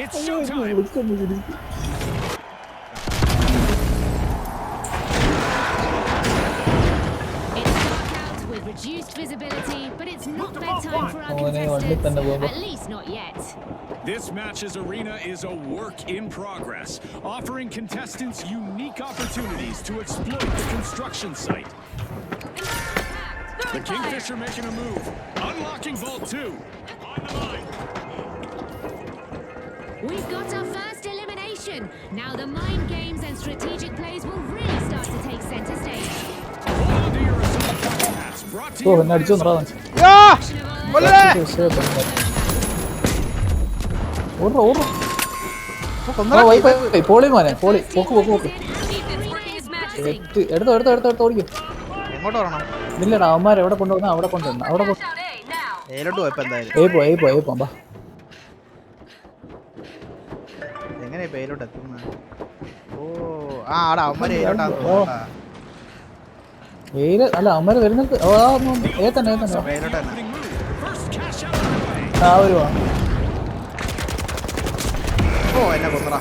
It's showtime. With reduced visibility, but it's not bedtime for our contestants. At least not yet. This match's arena is a work in progress, offering contestants unique opportunities to exploit the construction site. The Kingfisher making a move, unlocking Vault 2. On the mine. We've got our first elimination. Now the mind games and strategic plays will really start to take center stage. Hold on to your assault weapon hats, brought to you by ഇല്ലടാ അവന്മാർ എവിടെ കൊണ്ടുവന്ന അവിടെ കൊണ്ടുവന്ന അവിടെ എങ്ങനെ പേരോട്ട് എത്തുന്ന? ഓ ആ ആടാ അവന്മാര് അല്ല അവന്മാര് വരുന്നത് തന്നെ പേരോട്ട് തന്നെ. ആ വരുവാ. ഓ എന്നെ കൊന്നടാ.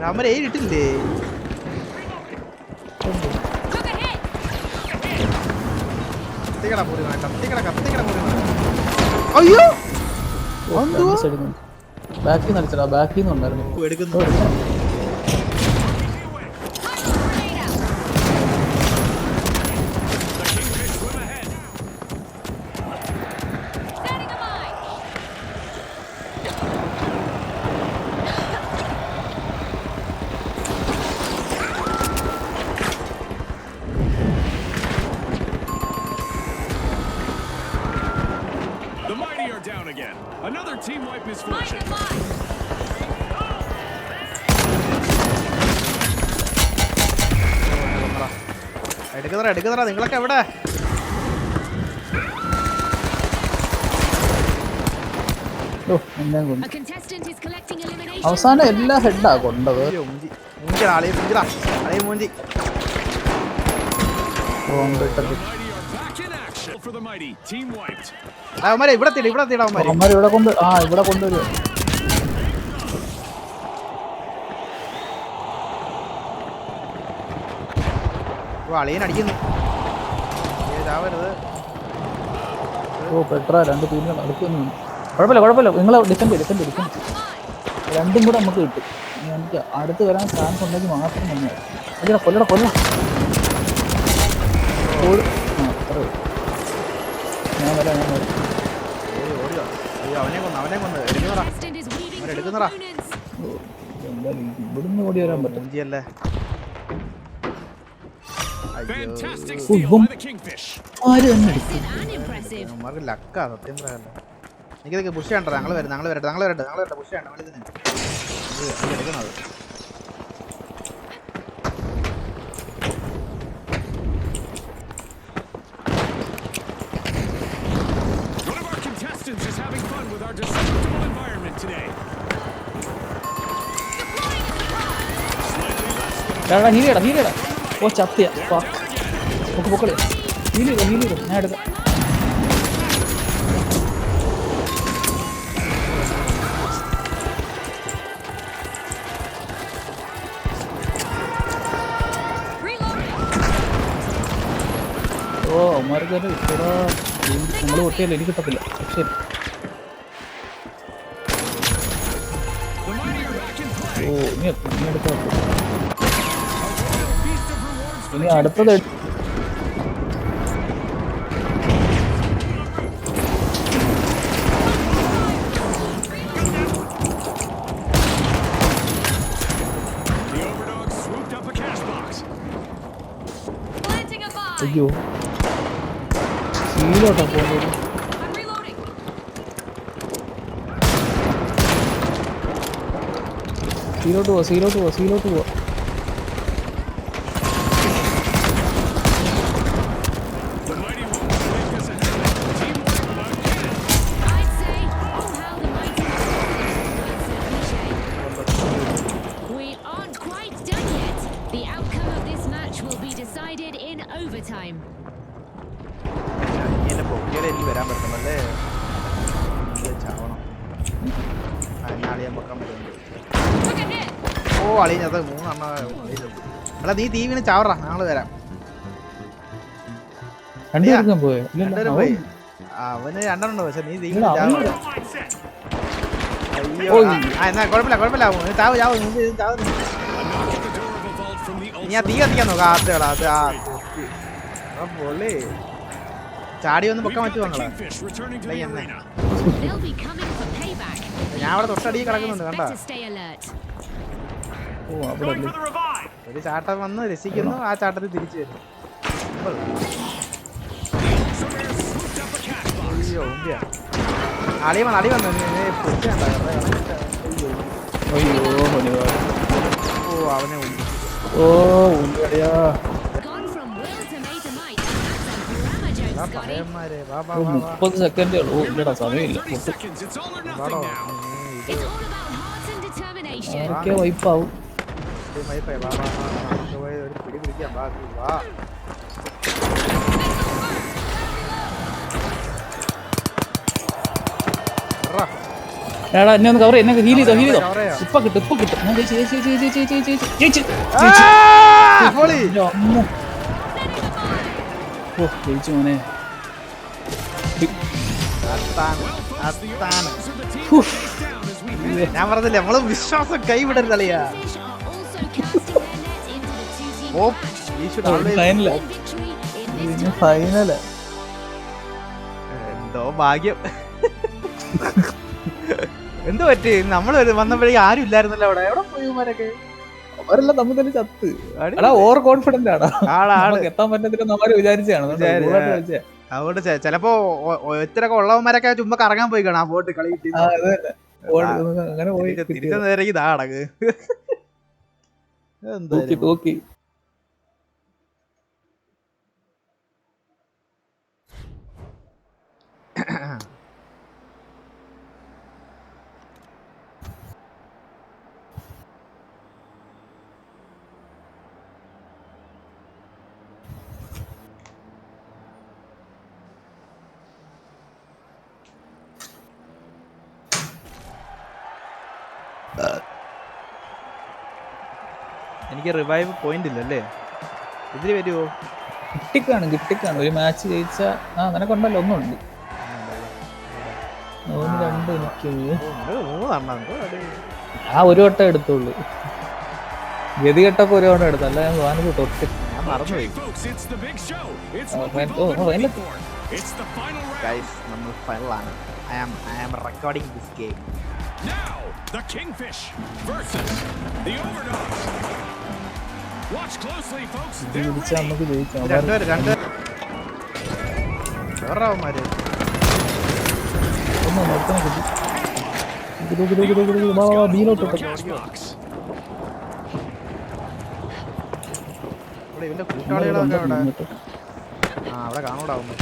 അവന്മാര് ഇട്ടില്ലേ? അയ്യോ ബാക്കിൽ നടിച്ചടാ, ബാക്കിൽ നിന്നുണ്ടായിരുന്നു. Another team wipe misfortune. എടുക്കുന്നതാ നിങ്ങളൊക്കെ എവിടെ? അവസാനം എല്ലാ ഹെഡാ കൊണ്ടത്. ഇവിടെ കൊണ്ടുവരും. അളിയൻ അടിക്കുന്നു. ഓ പെട്ര രണ്ട് ടീമിനെ നടക്കുന്നു. കുഴപ്പമില്ല നിങ്ങൾ ഡിഫെൻഡ് രണ്ടും കൂടെ നമുക്ക് കിട്ടും. എനിക്ക് അടുത്ത് വരാൻ ചാൻസ് ഉണ്ടെങ്കിൽ മാത്രം തന്നെ കൊല്ലട ഞാൻ വരാം. ഇവിടുന്ന് ഓടി വരാൻ പറ്റും. ലക്കാ സത്യം പറയാല്ല. എനിക്കിതൊക്കെ പുഷ് ചെയ്യണ്ട. ഞങ്ങൾ വരട്ടെ പുഷ് ചെയ്യണ്ട. എടുക്കുന്നത് is having fun with our destructible environment today. ഹീലടാ. ഓ ചത്തിയ പൊക്കളെ ഹീലോ ഞാൻ എടുക്കാം. ഓ അവന്മാർക്ക് നമ്മൾ പൊട്ടിയല്ലോ, എനിക്ക് കിട്ടത്തില്ല. ശരി ഓ ഇനി എടുക്കാം. ഇനി അടുത്തത് അയ്യോ സീലോട്ടാ പോകുന്നത്. സീലോട്ട് പോവാ. എനിക്ക് വരാൻ പറ്റുന്നല്ലേ ചാവണം. വെക്കാൻ പറ്റും. Look ahead. ഓ അളിഞ്ഞത് 3 എണ്ണ. അല്ല നീ തീ വീണ് ചാവറ, ഞങ്ങള് വരാം. രണ്ടുപേർക്കും പോയോ? രണ്ടുപേരും പോയി. അവന് 2 ഉണ്ട്, പക്ഷെ നീ തീ വീണ് ചാവ. അയ്യോ എന്നാ കുഴപ്പമില്ല നീ ചാവ് ചാവ് നീ ചാവ്. നീ ആ തീ കത്തിക്കാൻ നോക്കാം. ആദ്യകളാ അത് ആ പൊള്ളി ചാടി ഒന്ന് പൊക്കാൻ പറ്റുമോ നിങ്ങളെ? They'll be coming for payback. ഞാൻ അവിടെ തൊട്ടടി കിടക്കുന്നുണ്ട് കണ്ട. Better stay alert. ഓ അവിടെ അല്ലേ. ഒരു ചാട്ടം വന്ന് രസിക്കുന്നു, ആ ചാട്ടത്തിൽ തിരിച്ചു വരും. അയ്യോ ഉമ്പിയാ അടി വന്നു അയ്യോ ഓ അവനെ ഉമ്പി. ഓ ഉള്ളിയടിയാ. Gone from will to may to might. That's a grammar joke, Scotty. പയ്യന്മാരെ വാ വാ ഒരു വാ വാ. 30 സെക്കൻഡേ ഉള്ളൂ. ഓ ഇല്ലടാ സമയമില്ല. It's all or വാടോ. nothing now. It's all about heart and determination. ആരൊക്കെ വൈപ്പാവും. വാ വാ വാ. നമുക്ക് പോയി ഒരു പിടി പിടിക്കാം. വാ വാ. എടാ എന്നെ ഒന്ന് കവർ എന്നെ ഹീൽ ചെയ്തോ cover ചെയ്യാം. ഇപ്പൊ കിട്ടും ഞാൻ ജയിച്ചു. പൊളി. അമ്മോ. ഓ ജയിച്ചു മോനെ. ഞാൻ പറഞ്ഞില്ലേ നമ്മള് വിശ്വാസം കൈവിടരുത് കളിയാ. Fish are also casting their net into the two-team ഓ match. you should always- final One victory in this പിന്നെ ഫൈനല് എന്തോ ഭാഗ്യം. എന്തോ പറ്റി നമ്മള് വന്നപ്പോഴേക്കും ആരും ഇല്ലായിരുന്നല്ലോ അവിടെ. എവിടെ പോയി ഇവന്മാരൊക്കെ? അവരെല്ലാം തമ്മിൽ തന്നെ ചത്ത്. എടാ ഓവർ കോൺഫിഡന്റ് ആടാ. നമുക്ക് എത്താൻ പറ്റത്തില്ല അവര് വിചാരിച്ചാണ്. അതുകൊണ്ട് ചിലപ്പോ ഒത്തിരൊക്കെ ഉള്ളവന്മാരൊക്കെ ചുമ്മാ കറങ്ങാൻ പോയി കാണാം. ബോട്ട് കളി കിട്ടി അങ്ങനെ പോയി തിരിച്ചു നേരെ ഇതാ അടക്ക്. തൂക്കി എനിക്ക് റിവൈവ് പോയിന്റ് ഇല്ലല്ലേ? ഇതില് വരുവോ? കിട്ടിക്കാണ് ഒരു മാച്ച് ജയിച്ച നിനക്കുണ്ടല്ലോ ഒന്നുണ്ട്. 2 എനിക്ക് ഒരു വട്ടം എടുത്തുള്ളൂ. ഗതികെട്ടപ്പോ ഒരു വട്ടം എടുത്തു. അല്ല ഞാൻ വാനത് തൊട്ട് ഞാൻ മറന്നുപോയി. നമ്മൾ ഫൈനലാണ്. I am recording this game. Now, the Kingfish versus the Overdogs. Watch closely, folks. പിടിച്ചാൽ നമുക്ക് ജയിക്കാം. രണ്ടുപേര് വേറെമാര് ഒന്ന് നിർത്തണം ബീലോട്ട് ഇവന്റെ കൂട്ടാളികളൊക്കെ അവിടെ അവിടെ കാണൂടാവുമ്പോ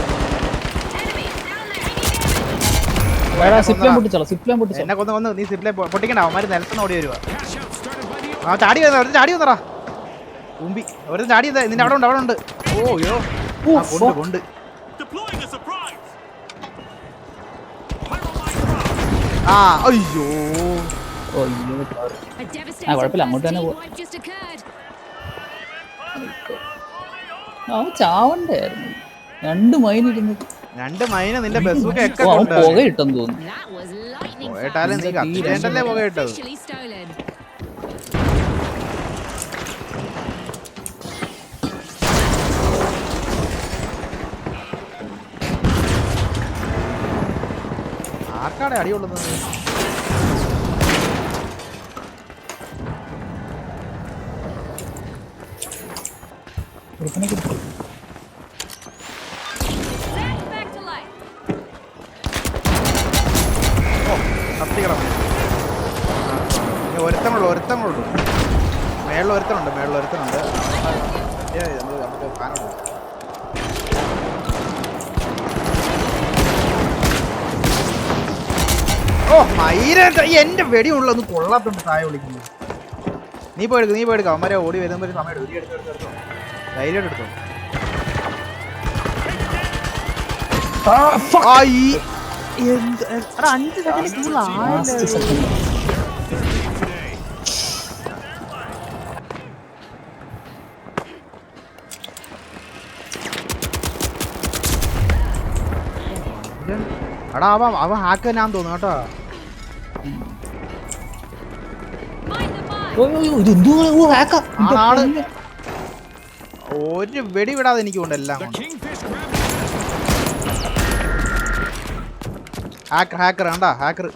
എന്നെ കൊന്ന് നീ സിപ്ലെ പൊട്ടിക്കണ്ട. അവന്മാര് നിലത്തുനിന്ന് ഓടി വരുവാ. ആ ചാടി വന്നറാ ഉമ്പി. ഒരു ചാടി നിന്റെ അവിടെ ഉണ്ട്. ഓയോ കൊണ്ട് ആ അയ്യോ കുഴപ്പമില്ല അങ്ങോട്ട് തന്നെ ചാവണ്ടായിരുന്നു. 2 മൈൻ ഇരുന്ന് 2 മൈന നിന്റെ ബസ്സൊക്കെ ഒക്കെ പുക ഇട്ടെന്ന് തോന്നുന്നു. പോയിട്ടാലും നീ കത്തിട്ടല്ലേ പുക ഇട്ടത്. ആർക്കാടെ അടിയുള്ളത്? കത്തിക്കണം. ഒരുത്തമുള്ളൂ. മേളിൽ ഒരുത്തനുണ്ട്. നമുക്ക് കാണുന്നു. ഓ മൈര എന്റെ വെടി ഉള്ളൊന്നും കൊള്ളാത്തോണ്ട് താഴെ വിളിക്കുന്നു. നീ പോയെടുക്കാം. അവന്മാരെ ഓടി വരുമ്പോ ഒരു സമയം എടുത്തോ. ധൈര്യം എടുത്തോ. എടാ അവൻ ഹാക്ക് തന്നെയാന്ന് തോന്നുന്നു കേട്ടോ. ആണ്. ഒരു വെടി വിടാതെ എനിക്ക് കൊണ്ട് എല്ലാം കൊണ്ട്. ഹാക്കർ കണ്ടാ ഹാക്കർ.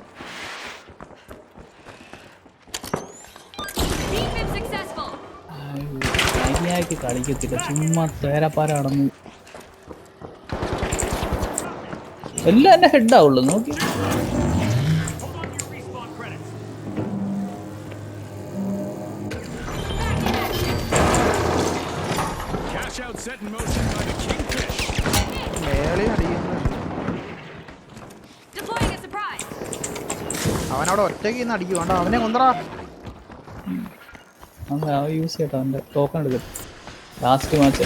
കളിക്കത്തില്ല ചുമ്മാ തേരപ്പാര നടന്നു എല്ലാം എന്റെ ഹെഡാവുള്ളു നോക്കി. അവനവിടെ ഒറ്റയ്ക്ക് നിന്ന് അടിക്കും. വേണ്ട അവനെ കൊണ്ടടാ. യൂസ് ചെയ്യട്ടോ അവന്റെ ടോക്കൺ എടുക്കട്ടെ. Last match.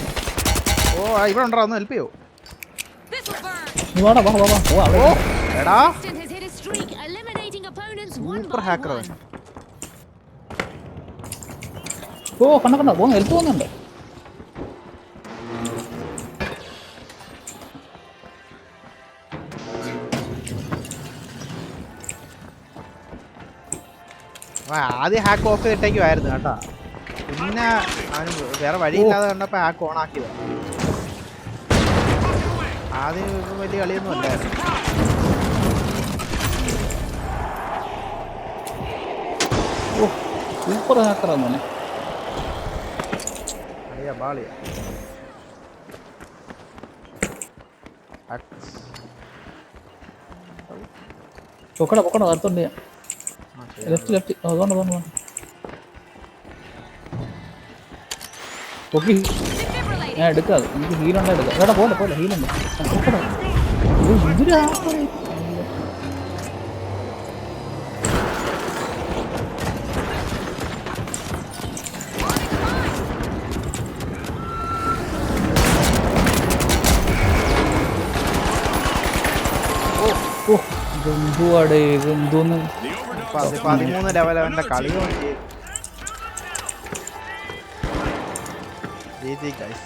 ഓ ഇവിടെ ഉണ്ടോ? ഒന്ന് ഹെൽപ്പ് ചെയ്യോ? എടാ സൂപ്പർ ഹാക്കർ. ഓ കണ്ട പോ ഹെൽപ്പ് പോകുന്നുണ്ട്. ആദ്യം ഹാക്ക് ഓഫ് ചെയ്തിട്ടേക്കുമായിരുന്നു കേട്ടോ. പിന്നെ അവന് വേറെ വഴിയില്ലാതെ കണ്ടപ്പോ ഹാക്ക് ഓൺ ആക്കിയത്. ആദ്യം വലിയ കളിയൊന്നും അല്ലായിരുന്നു. സൂപ്പർ ഹാക്കറാണ്. ബാളിയാ പൊക്കട അടുത്തുണ്ട്. ലെഫ്റ്റ് അതുകൊണ്ട് പൊക്കി ഞാൻ എടുക്കാതെ എനിക്ക് ഹീലുണ്ടാ എടുക്കാം. എടാ പോലെ ഹീലുണ്ട്. ഇതൊരു എന്തുവാടേ ഇതെന്തോന്ന് 13 ലെവൽ അവന്റെ കളി. GG guys.